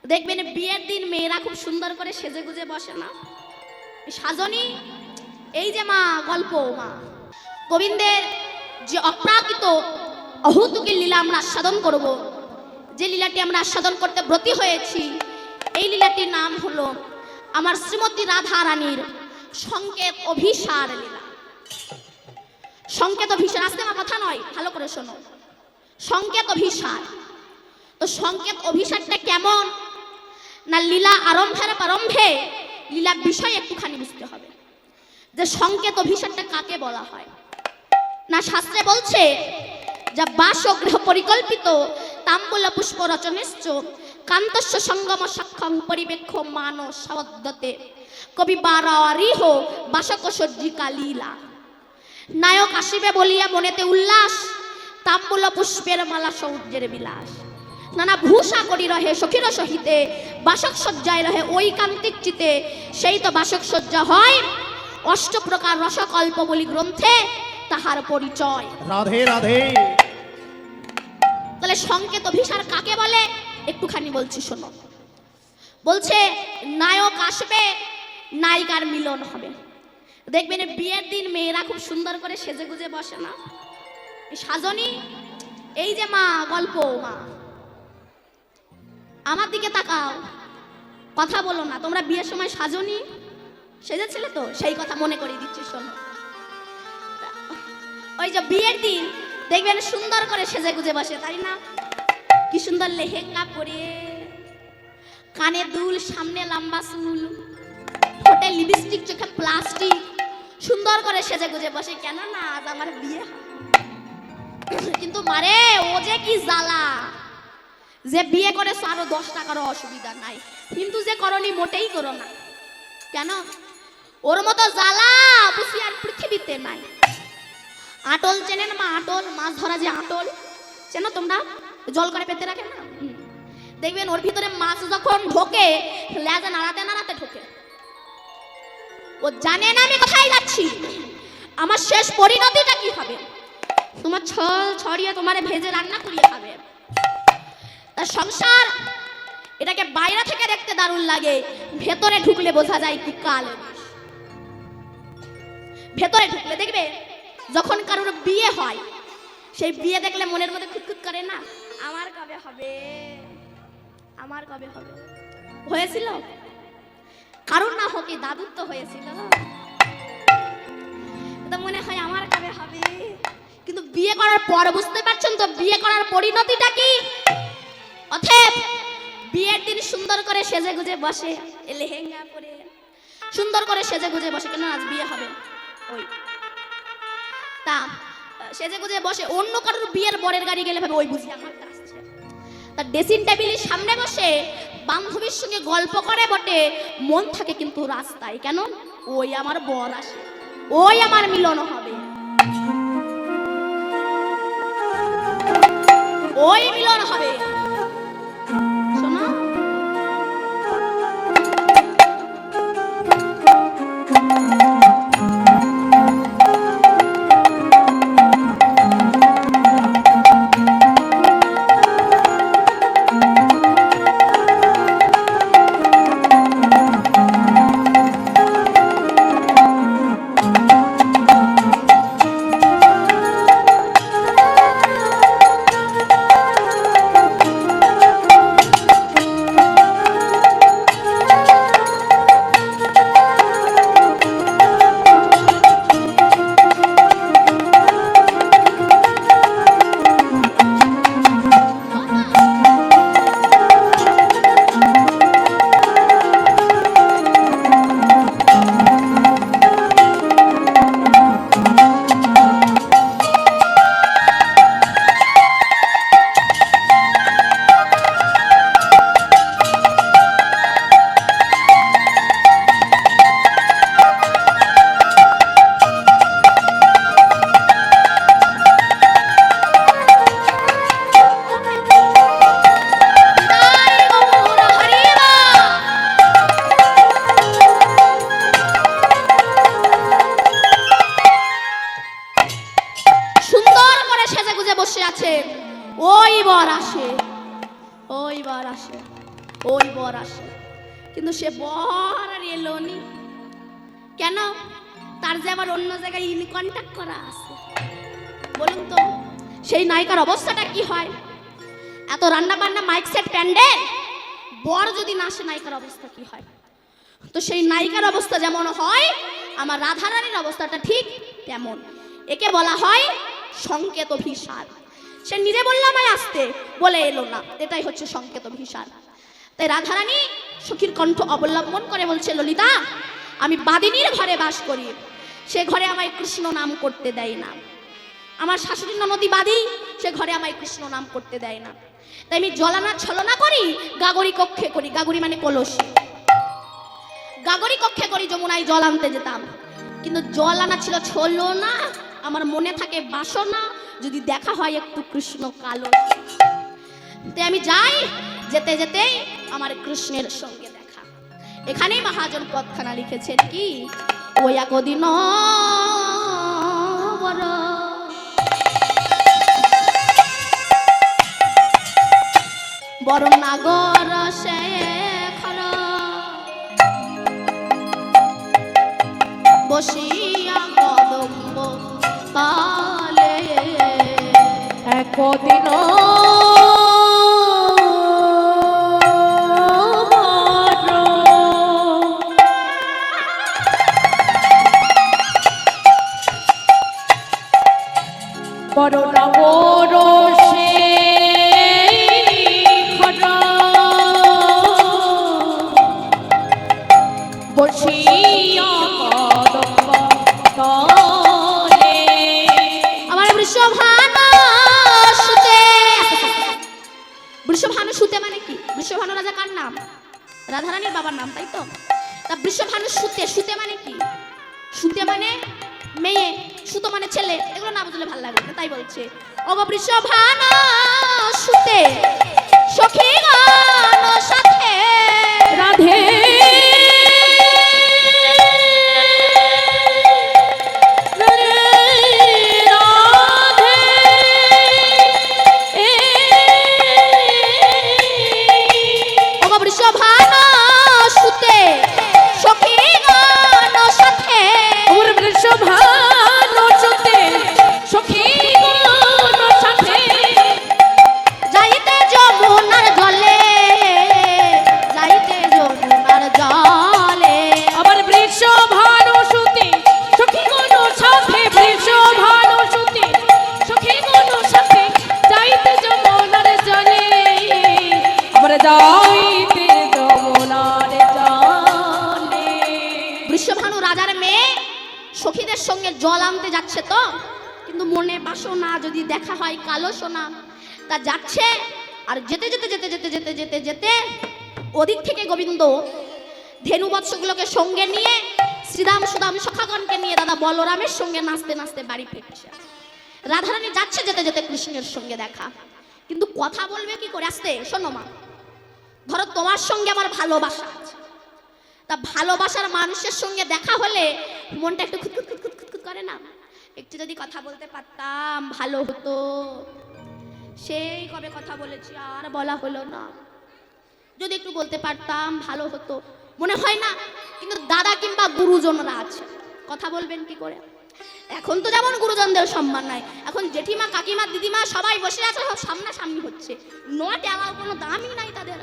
দেখবেন বিয়ের দিন মেয়েরা খুব সুন্দর করে সেজে গুজে বসে না, সাজনী। এই যে মা গল্প, মা গোবিন্দের যে অপ্রাকৃত অহৌতুকী লীলা আমরা আস্বাদন করব, যে লীলাটি আমরা আস্বাদন করতে ব্রতী হয়েছি, এই লীলাটির নাম হলো আমার শ্রীমতী রাধা রানীর সংকেত অভিসার লীলা। সংকেত অভিসার, আসতে আমার কথা নয়, ভালো করে শোনো। সংকেত অভিসার, তো সংকেত অভিসারটা কেমন না, লীলা আরম্ভের প্রারম্ভে লীলা বিষয় একটুখানি বুঝতে হবে যে সংকেত অভিসারটা কাকে বলা হয়। না শাস্ত্রে বলছে যা বাসগৃহ পরিকল্পিত তাম্বুল পুষ্প রচনেশ্চ কান্তস্য সঙ্গম সক্ষম পরিবেক্ষ মানস সবদ্যতে কবি বারিহ বাসক সজ্জিকা লীলা। নায়ক আসিবে বলিয়া মনেতে উল্লাস, তাম্বুল পুষ্পের মালা সৌর্যের বিলাস। নানা ভূষা করি রহে সখীর সহিতে, বাসক সজ্জায় রহে ওই কান্তিক চিতে। সেই তো বাসক সজ্জা হয় অষ্টপ্রকার রসকল্প বলি গ্রন্থে তাহার পরিচয়। রাধে রাধে। তাহলে সংকেত অভিসার কাকে বলে একটুখানি বলছি শোনো। বলছে নায়ক আসবে, নায়িকার মিলন হবে। দেখবেন বিয়ের দিন মেয়েরা খুব সুন্দর করে সেজে গুজে বসে না, সাজনী। এই যে মা গল্প, মা আমার দিকে তাকাও, কথা বলো না। তোমরা বিয়ের সময় সাজনী সেজেছিলে তো, সেই কথা মনে করিয়ে দিচ্ছি শোনো। ওই যে বিয়ের দিন দেখবেন সুন্দর করে সেজে গুজে বসে, তাই না? কি সুন্দর লেহেঙ্গা পরে, কানে দুল, সামনে লম্বা চুল, ঠোঁটে লিপস্টিক, চোখে প্লাস্টিক, সুন্দর করে সেজে গুজে বসে। কেন না আজ আমার বিয়ে। কিন্তু মারে ও যে কি জ্বালা, যে বিয়ে করেছো আরো 10 টাকারও অসুবিধা নাই, কিন্তু যে করনি মোটেই করো না। কেন? ওর মতো জ্বালা বুঝি আর পৃথিবীতে নাই। আটল চেনেন মা? আটল, মাছ ধরা যে আটল চেনো তোমরা, জল করে পেতে রাখে না? দেখবেন ওর ভিতরে মাছ যখন ঢোকে লেজা নাড়াতে নাড়াতে ঢোকে। ও জানে না আমি কোথায় যাচ্ছি, আমার শেষ পরিণতিটা কি হবে। তোমার ছল ছড়িয়ে তোমারে ভেজে রান্না করিয়ে খাবে। তার সংসার এটাকে বাইরে থেকে দেখতে দারুণ লাগে, ভেতরে ঢুকলে বোঝা যায় কি কালো। ভেতরে ঢুকলে দেখবে যখন কারোর বিয়ে হয়, সেই বিয়ে দেখলে মনের মধ্যে খুঁতখুত করে না, আমার কবে হবে, আমার কবে হবে। হয়েছিল কারণ না হোক, দাদুর তো হয়েছিল, তো মনে হয় আমার কবে হবে। কিন্তু বিয়ে করার পর বুঝতে পারছেন তো বিয়ে করার পরিণতিটা কি। অতএব বিয়ের দিন সুন্দর করে সেজে গুজে বসে, লেহেঙ্গা পরে সুন্দর করে সেজে গুজে বসে, কেন আজ বিয়ে হবে। ওই তা সেজে গুজে বসে, অন্য কারোর বিয়ের বরের গাড়ি গেলে ভাবে ওই বুঝি আমার আসছে। তার ড্রেসিং টেবিলের সামনে বসে বান্ধবীর সঙ্গে গল্প করে বটে, মন থাকে কিন্তু রাস্তায়। কেন? ওই আমার বর আসে, ওই আমার মিলন হবে, ওই মিলন হবে। শোনো, ওই বর আসে, কিন্তু সে বর আর এলো নি কেন? তার যে আবার অন্য জায়গায় কন্ট্যাক্ট করা আছে। বলুন তো সেই নায়িকার অবস্থাটা কি হয়? এত রান্না বান্না মাইক সেট প্যান্ডেল, বর যদি না আসে নায়িকার অবস্থা কি হয়? তো সেই নায়িকার অবস্থা যেমন হয়, আমার রাধারানীর অবস্থাটা ঠিক তেমন। একে বলা হয় সংকেত অভিসার। সে নিজে বলল আমায় আসতে, বলে এলো না, এটাই হচ্ছে সংকেত অভিসার। তাই রাধারানী সখীর কণ্ঠ অবলম্বন করে বলছে, ললিতা আমি বাদিনীর ঘরে বাস করি, সে ঘরে আমায় কৃষ্ণ নাম করতে দেয় না। আমার শাশুড়ি ননদী বাদী, সে ঘরে আমায় কৃষ্ণ নাম করতে দেয় না। তাই আমি জলানা ছলনা করি, গাগরি কক্ষে করি, গাগরি মানে কলসি, গাগরি কক্ষে করি, যমুনায় জল আনতে যেতাম। কিন্তু জল আনা ছিল ছলনা, আমার মনে থাকে বাসনা, যদি দেখা হয় একটু কৃষ্ণ কালো। তাই আমি যাই, যেতে যেতেই আমার কৃষ্ণের সঙ্গে দেখা। এখানেই মহাজন পদখানা লিখেছেন কি, ওই একদিন বড় নাগর শেখর বসিয়া কদম্ব তালে একদিন বড় নাগর শেখর বসিয়া কদম্ব তলে। আমার বৃষভানু সুতে, বৃষভানু সুতে মানে কি? বৃষভানু রাজা কার নাম? রাধারানীর বাবার নাম, তাই তো? তা বৃষভানু সুতে, সুতে মানে কি? সুতে মানে মেয়ে, সুতো মানে ছেলে, এগুলো না বুঝলে ভালো লাগবে না, তাই বলছে ওগো বৃষভানু সুতে সখীগণ সাথে রাধে বৃষভানু রাজার মেয়ে সখীদের সঙ্গে জল আনতে যাচ্ছে, তো কিন্তু মনে বাসনা, যদি দেখা হয় কালো সোনা, তা যাচ্ছে। আর যেতে যেতে যেতে যেতে যেতে যেতে যেতে ওদিক থেকে গোবিন্দ ধেনু বৎসগুলোকে সঙ্গে নিয়ে শ্রীরাম সুদাম সখাগণকে নিয়ে দাদা বলরামের সঙ্গে নাচতে নাচতে বাড়ি ফিরছে। রাধারানী যাচ্ছে যেতে যেতে কৃষ্ণের সঙ্গে দেখা, কিন্তু কথা বলবে কি করে? আসতে শোনো মা, ধরো তোমার সঙ্গে আমার ভালোবাসা আছে, তা ভালোবাসার মানুষের সঙ্গে দেখা হলে মনটা একটু খুঁতখুত খুঁতখুত খুঁতখুত করে না? একটু যদি কথা বলতে পারতাম ভালো হতো। সেই কবে কথা বলেছি, আর বলা হলো না। যদি একটু বলতে পারতাম ভালো হতো, মনে হয় না? কিন্তু দাদা কিংবা গুরুজনরা আছে, কথা বলবেন কি করে? এখন তো যেমন গুরুজনদের সম্মান নাই, এখন জেঠিমা কাকিমা দিদিমা সবাই বসে আছে, সব সামনাসামনি হচ্ছে, নট এলাও কোনো দামই নাই তাদের।